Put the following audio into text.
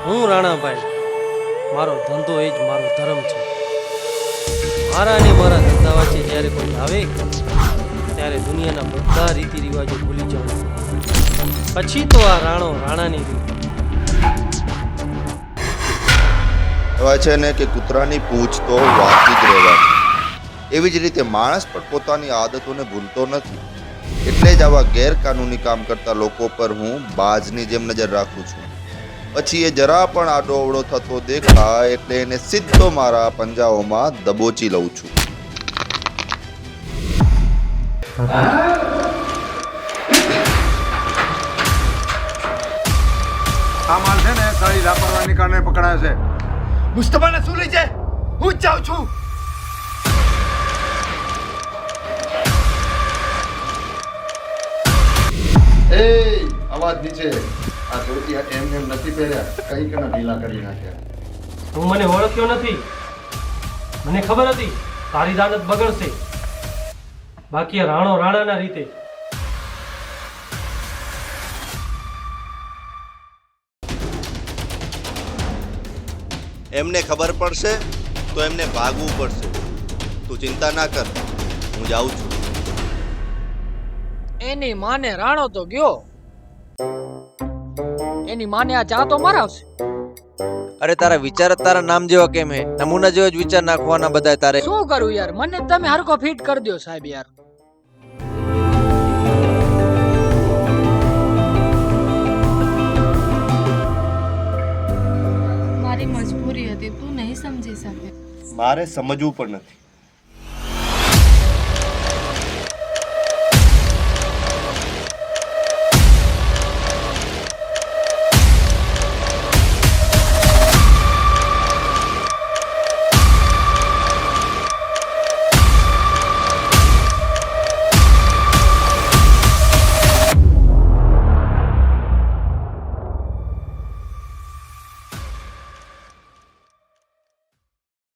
હું રાણાભાઈ, મારો ધંધો એ જ મારો ધર્મ છે. મારા અને મારા ધંધા વચ્ચે જ્યારે કોઈ આવે ત્યારે દુનિયાના બધા રીતિ રિવાજો ભૂલી જાઉં. પછી તો આ રાણો રાણાની રીત. કહેવાય છે ને કે કૂતરાની પૂંછ તો વાંચી જ રહેવાની. એવી જ રીતે માણસ પણ પોતાની આદતોને ભૂલતો નથી. એટલે જ આવા ગેરકાનૂની કામ કરતા લોકો પર હું બાજની જેમ નજર રાખું છું. પછી એ જરા પણ આડો અવળો થતો દેખાય એટલે એને સીધો મારા પંજાઓમાં દબોચી લઉં છું. આ માલ છે ને તારી લાપરવાહીને કારણે પકડાયો છે. મુસ્તફાને શું લઈ જાય? હું જ જાઉં છું. એ અવાજ નીચે. આ ધોતી એમ નથી પહેર્યા, કઈ કના ઢીલા કરી નાખ્યા. તું મને ઓળખ્યો નથી. મને ખબર હતી તારી દાનત બગડશે. બાકી આ રાણો રાણાના રીતે. એમને ખબર પડશે તો એમને ભાગવું પડશે. તું ચિંતા ના કર, હું જાઉં છું. એની માને રાણો તો ગયો. એની માને આ ચા તો મરાવશે. અરે તારા વિચાર જ તારા નામ જેવા કેમ હે? નમૂના જેવો જ વિચાર નાખવાના બધા તારે. શું કરું યાર, મને તમે હરકો ફિટ કરી દો સાહેબ યાર. મારી મજબૂરી હતી, તું નહીં સમજી શકે. મારે સમજવું પણ નથી.